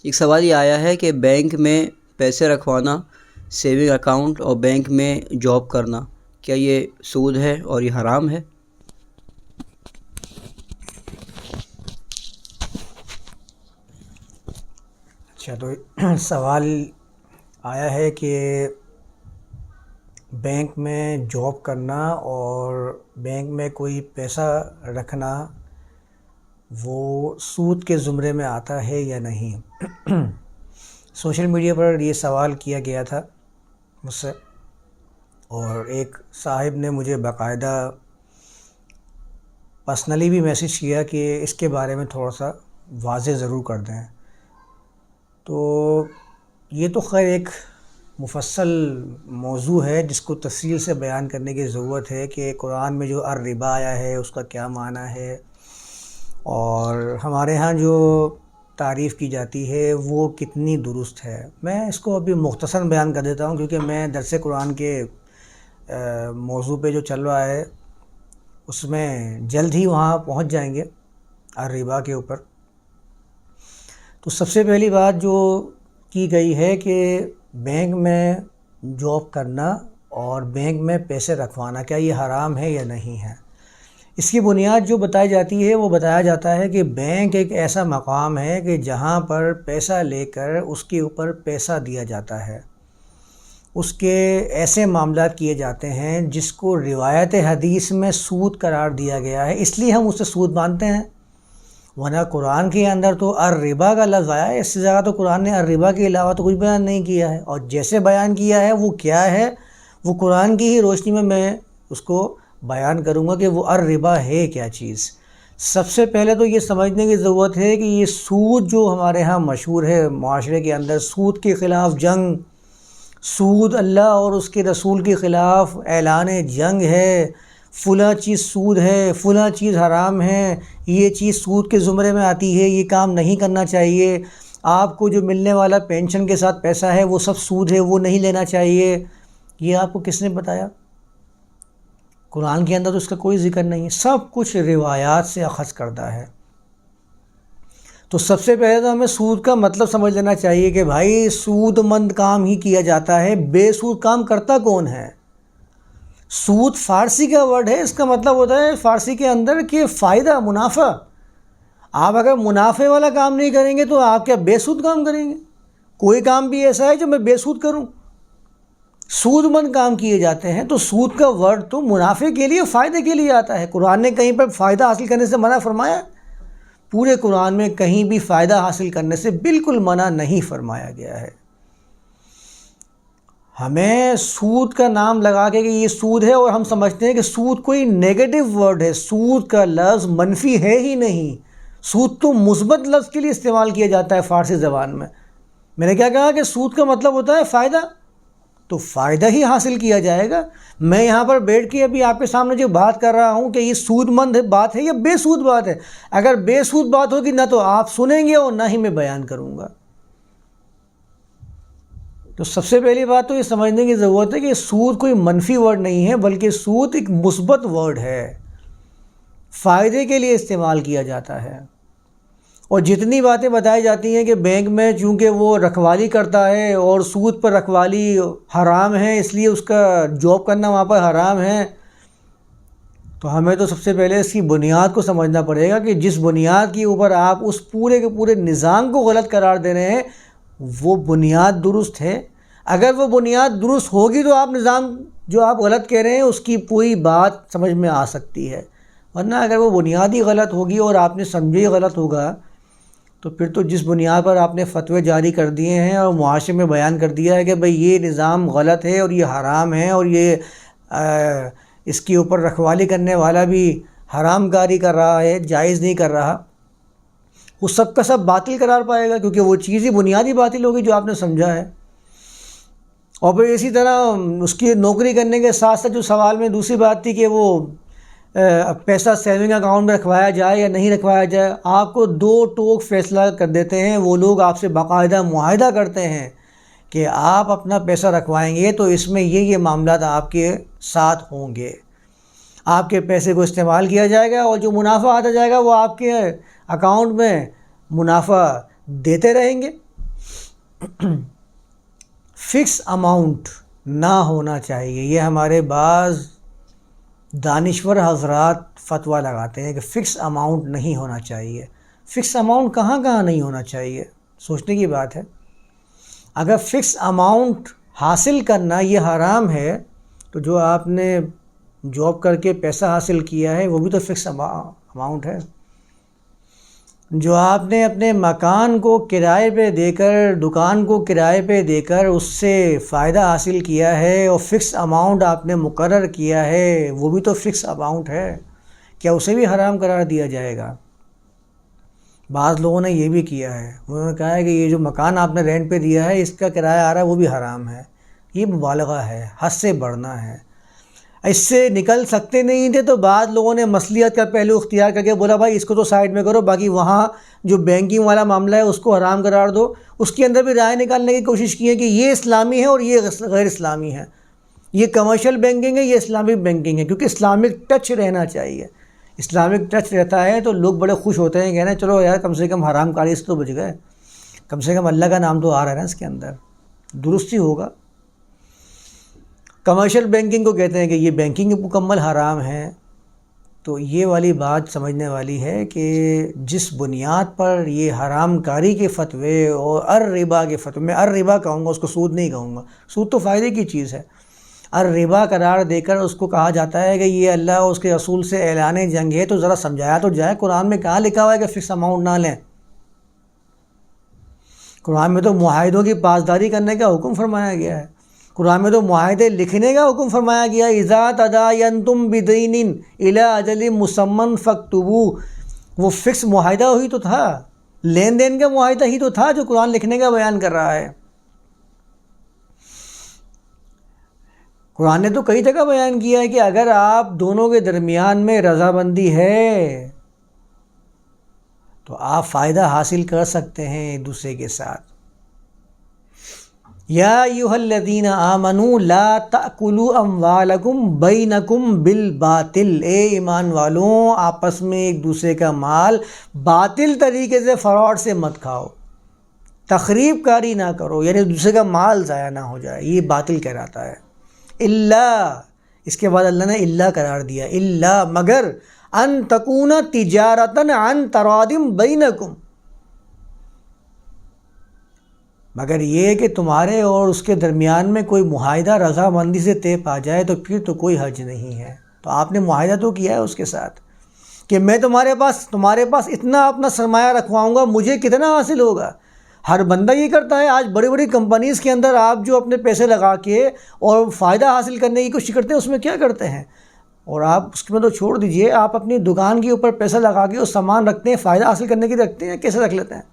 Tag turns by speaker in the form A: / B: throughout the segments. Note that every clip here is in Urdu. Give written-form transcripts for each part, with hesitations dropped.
A: ایک سوال یہ آیا ہے کہ بینک میں پیسے رکھوانا، سیونگ اکاؤنٹ اور بینک میں جاب کرنا، کیا یہ سود ہے اور یہ حرام ہے؟
B: اچھا، تو سوال آیا ہے کہ بینک میں جاب کرنا اور بینک میں کوئی پیسہ رکھنا وہ سود کے زمرے میں آتا ہے یا نہیں۔ سوشل میڈیا پر یہ سوال کیا گیا تھا مجھ سے، اور ایک صاحب نے مجھے باقاعدہ پرسنلی بھی میسیج کیا کہ اس کے بارے میں تھوڑا سا واضح ضرور کر دیں۔ تو یہ تو خیر ایک مفصل موضوع ہے جس کو تفصیل سے بیان کرنے کی ضرورت ہے کہ قرآن میں جو الربا آیا ہے اس کا کیا معنی ہے، اور ہمارے ہاں جو تعریف کی جاتی ہے وہ کتنی درست ہے۔ میں اس کو ابھی مختصر بیان کر دیتا ہوں کیونکہ میں درس قرآن کے موضوع پہ جو چل رہا ہے اس میں جلد ہی وہاں پہنچ جائیں گے الربا کے اوپر۔ تو سب سے پہلی بات جو کی گئی ہے کہ بینک میں جاب کرنا اور بینک میں پیسے رکھوانا کیا یہ حرام ہے یا نہیں ہے۔ اس کی بنیاد جو بتائی جاتی ہے وہ بتایا جاتا ہے کہ بینک ایک ایسا مقام ہے کہ جہاں پر پیسہ لے کر اس کے اوپر پیسہ دیا جاتا ہے، اس کے ایسے معاملات کیے جاتے ہیں جس کو روایت حدیث میں سود قرار دیا گیا ہے، اس لیے ہم اسے سود مانتے ہیں۔ ورنہ قرآن کے اندر تو الربا کا لفظ آیا ہے، اس سے زیادہ تو قرآن نے الربا کے علاوہ تو کچھ بیان نہیں کیا ہے، اور جیسے بیان کیا ہے وہ کیا ہے وہ قرآن کی ہی روشنی میں اس کو بیان کروں گا کہ وہ الربا ہے کیا چیز۔ سب سے پہلے تو یہ سمجھنے کی ضرورت ہے کہ یہ سود جو ہمارے ہاں مشہور ہے معاشرے کے اندر، سود کے خلاف جنگ، سود اللہ اور اس کے رسول کے خلاف اعلان جنگ ہے، فلاں چیز سود ہے، فلاں چیز حرام ہے، یہ چیز سود کے زمرے میں آتی ہے، یہ کام نہیں کرنا چاہیے، آپ کو جو ملنے والا پینشن کے ساتھ پیسہ ہے وہ سب سود ہے، وہ نہیں لینا چاہیے۔ یہ آپ کو کس نے بتایا؟ قرآن کے اندر تو اس کا کوئی ذکر نہیں ہے، سب کچھ روایات سے اخذ کردہ ہے۔ تو سب سے پہلے تو ہمیں سود کا مطلب سمجھ لینا چاہیے کہ بھائی سود مند کام ہی کیا جاتا ہے، بے سود کام کرتا کون ہے؟ سود فارسی کا ورڈ ہے، اس کا مطلب ہوتا ہے فارسی کے اندر کہ فائدہ، منافع۔ آپ اگر منافع والا کام نہیں کریں گے تو آپ کیا بے سود کام کریں گے؟ کوئی کام بھی ایسا ہے جو میں بے سود کروں؟ سود مند کام کیے جاتے ہیں، تو سود کا ورڈ تو منافع کے لیے، فائدے کے لیے آتا ہے۔ قرآن نے کہیں پر فائدہ حاصل کرنے سے منع فرمایا؟ پورے قرآن میں کہیں بھی فائدہ حاصل کرنے سے بالکل منع نہیں فرمایا گیا ہے۔ ہمیں سود کا نام لگا کے کہ یہ سود ہے، اور ہم سمجھتے ہیں کہ سود کوئی نیگیٹو ورڈ ہے، سود کا لفظ منفی ہے ہی نہیں، سود تو مثبت لفظ کے لیے استعمال کیا جاتا ہے فارسی زبان میں۔ میں نے کیا کہا کہ سود کا مطلب ہوتا ہے فائدہ، تو فائدہ ہی حاصل کیا جائے گا۔ میں یہاں پر بیٹھ کے ابھی آپ کے سامنے جو بات کر رہا ہوں کہ یہ سود مند بات ہے یا بے سود بات ہے، اگر بے سود بات ہوگی نہ تو آپ سنیں گے اور نہ ہی میں بیان کروں گا۔ تو سب سے پہلی بات تو یہ سمجھنے کی ضرورت ہے کہ سود کوئی منفی ورڈ نہیں ہے، بلکہ سود ایک مثبت ورڈ ہے، فائدے کے لیے استعمال کیا جاتا ہے۔ اور جتنی باتیں بتائی جاتی ہیں کہ بینک میں چونکہ وہ رکھوالی کرتا ہے اور سود پر رکھوالی حرام ہے اس لیے اس کا جاب کرنا وہاں پر حرام ہے، تو ہمیں تو سب سے پہلے اس کی بنیاد کو سمجھنا پڑے گا کہ جس بنیاد کے اوپر آپ اس پورے کے پورے نظام کو غلط قرار دے رہے ہیں وہ بنیاد درست ہے۔ اگر وہ بنیاد درست ہوگی تو آپ نظام جو آپ غلط کہہ رہے ہیں اس کی پوری بات سمجھ میں آ سکتی ہے، ورنہ اگر وہ بنیاد ہی غلط ہوگی اور آپ نے سمجھے ہی غلط ہوگا تو پھر تو جس بنیاد پر آپ نے فتوے جاری کر دیے ہیں اور معاشرے میں بیان کر دیا ہے کہ بھئی یہ نظام غلط ہے اور یہ حرام ہے اور یہ اس کے اوپر رکھوالی کرنے والا بھی حرام کاری کر رہا ہے، جائز نہیں کر رہا، وہ سب کا سب باطل قرار پائے گا، کیونکہ وہ چیز ہی بنیادی باطل ہوگی جو آپ نے سمجھا ہے۔ اور پھر اسی طرح اس کی نوکری کرنے کے ساتھ ساتھ جو سوال میں دوسری بات تھی کہ وہ پیسہ سیونگ اکاؤنٹ میں رکھوایا جائے یا نہیں رکھوایا جائے، آپ کو دو ٹوک فیصلہ کر دیتے ہیں وہ لوگ، آپ سے باقاعدہ معاہدہ کرتے ہیں کہ آپ اپنا پیسہ رکھوائیں گے تو اس میں یہ معاملات آپ کے ساتھ ہوں گے، آپ کے پیسے کو استعمال کیا جائے گا اور جو منافع آتا جائے گا وہ آپ کے اکاؤنٹ میں منافع دیتے رہیں گے۔ فکس اماؤنٹ نہ ہونا چاہیے. یہ ہمارے بعض دانشور حضرات فتویٰ لگاتے ہیں کہ فکس اماؤنٹ نہیں ہونا چاہیے. فکس اماؤنٹ کہاں کہاں نہیں ہونا چاہیے؟ سوچنے کی بات ہے. اگر فکس اماؤنٹ حاصل کرنا یہ حرام ہے تو جو آپ نے جاب کر کے پیسہ حاصل کیا ہے وہ بھی تو فکس اماؤنٹ ہے. جو آپ نے اپنے مکان کو کرائے پہ دے کر، دکان کو کرائے پہ دے کر اس سے فائدہ حاصل کیا ہے اور فکس اماؤنٹ آپ نے مقرر کیا ہے، وہ بھی تو فکس اماؤنٹ ہے. کیا اسے بھی حرام قرار دیا جائے گا؟ بعض لوگوں نے یہ بھی کیا ہے، انہوں نے کہا ہے کہ یہ جو مکان آپ نے رینٹ پہ دیا ہے اس کا کرایہ آ رہا ہے وہ بھی حرام ہے. یہ مبالغہ ہے، حد سے بڑھنا ہے. اس سے نکل سکتے نہیں تھے تو بعض لوگوں نے مصلیحت کا پہلو اختیار کر کے بولا بھائی اس کو تو سائڈ میں کرو، باقی وہاں جو بینکنگ والا معاملہ ہے اس کو حرام قرار دو. اس کے اندر بھی رائے نکالنے کی کوشش کی ہے کہ یہ اسلامی ہے اور یہ غیر اسلامی ہے، یہ کمرشل بینکنگ ہے، یہ اسلامک بینکنگ ہے. کیونکہ اسلامک ٹچ رہنا چاہیے. اسلامک ٹچ رہتا ہے تو لوگ بڑے خوش ہوتے ہیں، کہنا چلو یار کم سے کم حرام کاری سے تو بچ گئے، کم سے کم اللہ کا نام تو آ رہا ہے نا اس کے اندر، درستی ہوگا. کمرشل بینکنگ کو کہتے ہیں کہ یہ بینکنگ مکمل حرام ہے. تو یہ والی بات سمجھنے والی ہے کہ جس بنیاد پر یہ حرام کاری کے فتوے اور الربا کے فتوے، میں الربا کہوں گا، اس کو سود نہیں کہوں گا، سود تو فائدے کی چیز ہے، الربا قرار دے کر اس کو کہا جاتا ہے کہ یہ اللہ اور اس کے رسول سے اعلان جنگ ہے. تو ذرا سمجھایا تو جائے، قرآن میں کہاں لکھا ہوا ہے کہ فکس اماؤنٹ نہ لیں؟ قرآن میں تو معاہدوں کی پاسداری کرنے کا حکم فرمایا گیا ہے. قرآن میں تو معاہدے لکھنے کا حکم فرمایا گیا ہے. اذا تداینتم بدین الی اجل مسمى فاکتبوہ. وہ فکس معاہدہ ہی تو تھا، لین دین کا معاہدہ ہی تو تھا جو قرآن لکھنے کا بیان کر رہا ہے. قرآن نے تو کئی جگہ بیان کیا ہے کہ اگر آپ دونوں کے درمیان میں رضامندی ہے تو آپ فائدہ حاصل کر سکتے ہیں ایک دوسرے کے ساتھ. یا ایھا الذین آمنوا لا تأکلوا اموالکم بینکم بالباطل. اے ایمان والوں، آپس میں ایک دوسرے کا مال باطل طریقے سے، فراڈ سے مت کھاؤ، تخریب کاری نہ کرو، یعنی دوسرے کا مال ضائع نہ ہو جائے، یہ باطل کہلاتا ہے. اللہ، اس کے بعد اللہ نے اللہ قرار دیا، اللہ مگر ان تکون تجارتاً عن تراض بینکم، مگر یہ کہ تمہارے اور اس کے درمیان میں کوئی معاہدہ رضامندی سے طے پا جائے تو پھر تو کوئی حرج نہیں ہے. تو آپ نے معاہدہ تو کیا ہے اس کے ساتھ کہ میں تمہارے پاس اتنا اپنا سرمایہ رکھواؤں گا، مجھے کتنا حاصل ہوگا. ہر بندہ یہ کرتا ہے. آج بڑی بڑی کمپنیز کے اندر آپ جو اپنے پیسے لگا کے اور فائدہ حاصل کرنے کی کوشش کرتے ہیں، اس میں کیا کرتے ہیں؟ اور آپ اس میں تو چھوڑ دیجئے، آپ اپنی دکان کے اوپر پیسہ لگا کے اور سامان رکھتے ہیں، فائدہ حاصل کرنے کی رکھتے ہیں، کیسے رکھ لیتے ہیں؟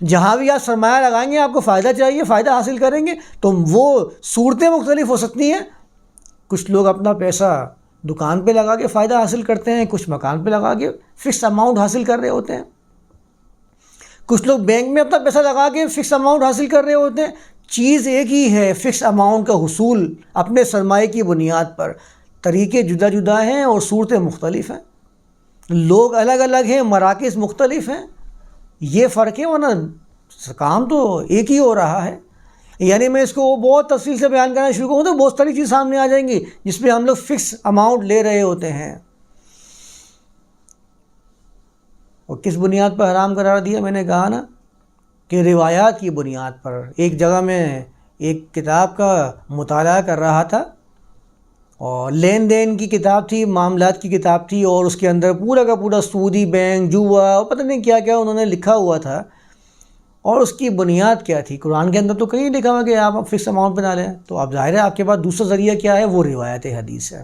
B: جہاں بھی آپ سرمایہ لگائیں گے آپ کو فائدہ چاہیے، فائدہ حاصل کریں گے تو وہ صورتیں مختلف ہو سکتی ہیں. کچھ لوگ اپنا پیسہ دکان پہ لگا کے فائدہ حاصل کرتے ہیں، کچھ مکان پہ لگا کے فکس اماؤنٹ حاصل کر رہے ہوتے ہیں، کچھ لوگ بینک میں اپنا پیسہ لگا کے فکس اماؤنٹ حاصل کر رہے ہوتے ہیں. چیز ایک ہی ہے، فکس اماؤنٹ کا حصول اپنے سرمایے کی بنیاد پر. طریقے جدا جدا ہیں اور صورتیں مختلف ہیں، لوگ الگ الگ ہیں، مراکز مختلف ہیں. یہ فرق ہے، ورنہ کام تو ایک ہی ہو رہا ہے. یعنی میں اس کو بہت تفصیل سے بیان کرنا شروع کروں تو بہت ساری چیز سامنے آ جائیں گی جس پہ ہم لوگ فکس اماؤنٹ لے رہے ہوتے ہیں. اور کس بنیاد پر حرام قرار دیا؟ میں نے کہا نا کہ روایات کی بنیاد پر. ایک جگہ میں ایک کتاب کا مطالعہ کر رہا تھا اور لین دین کی کتاب تھی، معاملات کی کتاب تھی، اور اس کے اندر پورا کا پورا سودی بینک، جوا اور پتہ نہیں کیا کیا انہوں نے لکھا ہوا تھا. اور اس کی بنیاد کیا تھی؟ قرآن کے اندر تو کہیں لکھا ہوا کہ آپ فکس اماؤنٹ پہ نہ لیں. تو اب ظاہر ہے آپ کے پاس دوسرا ذریعہ کیا ہے؟ وہ روایت حدیث ہے.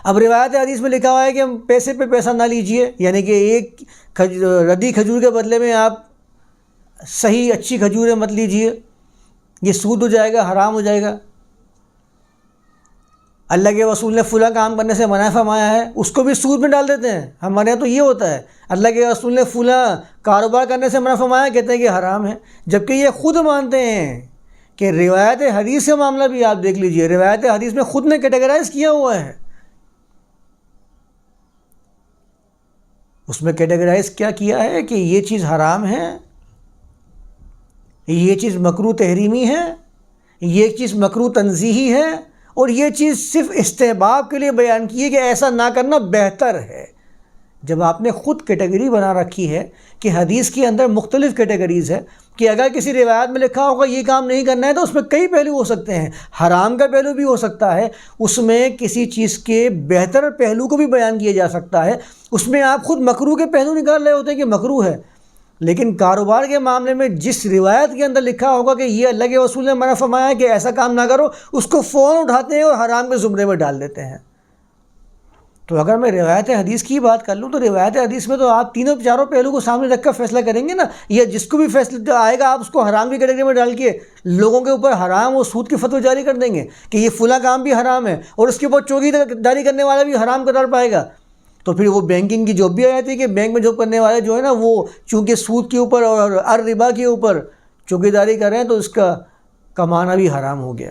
B: اب روایت حدیث میں لکھا ہوا ہے کہ ہم پیسے پہ پیسہ نہ لیجئے، یعنی کہ ایک ردی کھجور کے بدلے میں آپ صحیح اچھی کھجوریں مت لیجئے، یہ سود ہو جائے گا، حرام ہو جائے گا. اللہ کے رسول نے فلاں کام کرنے سے منع فرمایا ہے، اس کو بھی سود میں ڈال دیتے ہیں. ہمارے یہاں تو یہ ہوتا ہے، اللہ کے رسول نے فلاں کاروبار کرنے سے منع فرمایا، کہتے ہیں کہ حرام ہے، جبکہ یہ خود مانتے ہیں کہ روایت حدیث کا معاملہ بھی آپ دیکھ لیجئے، روایت حدیث میں خود نے کیٹیگرائز کیا ہوا ہے. اس میں کیٹیگرائز کیا ہے کہ یہ چیز حرام ہے یہ چیز مکروہ تحریمی ہے، یہ چیز مکروہ تنزیہی ہے، اور یہ چیز صرف استحباب کے لیے بیان کی ہے کہ ایسا نہ کرنا بہتر ہے۔ جب آپ نے خود کیٹیگری بنا رکھی ہے کہ حدیث کے اندر مختلف کیٹیگریز ہے، کہ اگر کسی روایت میں لکھا ہوگا یہ کام نہیں کرنا ہے تو اس میں کئی پہلو ہو سکتے ہیں، حرام کا پہلو بھی ہو سکتا ہے، اس میں کسی چیز کے بہتر پہلو کو بھی بیان کیا جا سکتا ہے، اس میں آپ خود مکروہ کے پہلو نکال رہے ہوتے ہیں کہ مکروہ ہے۔ لیکن کاروبار کے معاملے میں جس روایت کے اندر لکھا ہوگا کہ یہ اللہ کے رسول نے منع فرمایا ہے کہ ایسا کام نہ کرو، اس کو فوراً اٹھاتے ہیں اور حرام کے زمرے میں ڈال دیتے ہیں۔ تو اگر میں روایت حدیث کی بات کر لوں تو روایت حدیث میں تو آپ تینوں چاروں پہلو کو سامنے رکھ کر فیصلہ کریں گے نا، یا جس کو بھی فیصلہ آئے گا آپ اس کو حرام کی کیٹیگری میں ڈال کے لوگوں کے اوپر حرام اور سود کی فتوی جاری کر دیں گے کہ یہ فلاں کام بھی حرام ہے، اور اس کے اوپر چوکی داری کرنے والا بھی حرام قرار پائے گا۔ تو پھر وہ بینکنگ کی جاب بھی آ جاتی ہے کہ بینک میں جاب کرنے والے جو ہے نا وہ چونکہ سود کے اوپر اور الربا کے اوپر چوکی داری کر رہے ہیں تو اس کا کمانا بھی حرام ہو گیا۔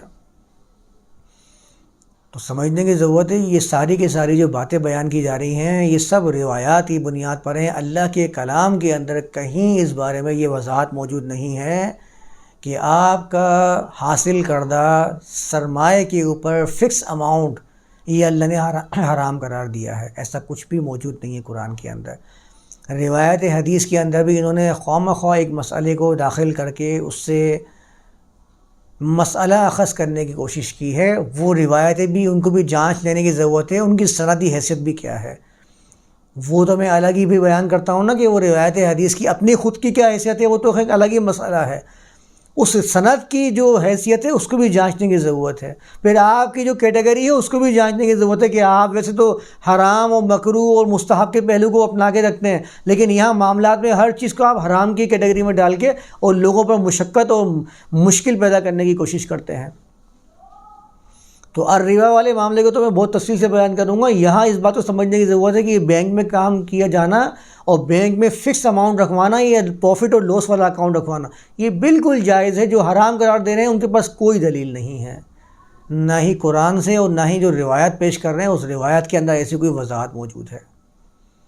B: تو سمجھنے کی ضرورت ہے یہ ساری کی ساری جو باتیں بیان کی جا رہی ہیں یہ سب روایات کی بنیاد پر ہیں۔ اللہ کے کلام کے اندر کہیں اس بارے میں یہ وضاحت موجود نہیں ہے کہ آپ کا حاصل کردہ سرمایہ کے اوپر فکس اماؤنٹ یہ اللہ نے حرام قرار دیا ہے، ایسا کچھ بھی موجود نہیں ہے قرآن کے اندر۔ روایت حدیث کے اندر بھی انہوں نے خواہ مخواہ ایک مسئلے کو داخل کر کے اس سے مسئلہ اخذ کرنے کی کوشش کی ہے، وہ روایتیں بھی ان کو بھی جانچ لینے کی ضرورت ہے، ان کی سندی حیثیت بھی کیا ہے۔ وہ تو میں الگ ہی بھی بیان کرتا ہوں نا کہ وہ روایت حدیث کی اپنی خود کی کیا حیثیت ہے، وہ تو ایک الگ ہی مسئلہ ہے، اس سند کی جو حیثیت ہے اس کو بھی جانچنے کی ضرورت ہے۔ پھر آپ کی جو کیٹیگری ہے اس کو بھی جانچنے کی ضرورت ہے کہ آپ ویسے تو حرام اور مکروہ اور مستحب کے پہلو کو اپنا کے رکھتے ہیں، لیکن یہاں معاملات میں ہر چیز کو آپ حرام کی کیٹیگری میں ڈال کے اور لوگوں پر مشقت اور مشکل پیدا کرنے کی کوشش کرتے ہیں۔ تو الربا والے معاملے کو تو میں بہت تفصیل سے بیان کروں گا، یہاں اس بات کو سمجھنے کی ضرورت ہے کہ بینک میں کام کیا جانا اور بینک میں فکس اماؤنٹ رکھوانا یا پروفٹ اور لاس والا اکاؤنٹ رکھوانا یہ بالکل جائز ہے۔ جو حرام قرار دے رہے ہیں ان کے پاس کوئی دلیل نہیں ہے، نہ ہی قرآن سے اور نہ ہی جو روایت پیش کر رہے ہیں اس روایت کے اندر ایسی کوئی وضاحت موجود ہے۔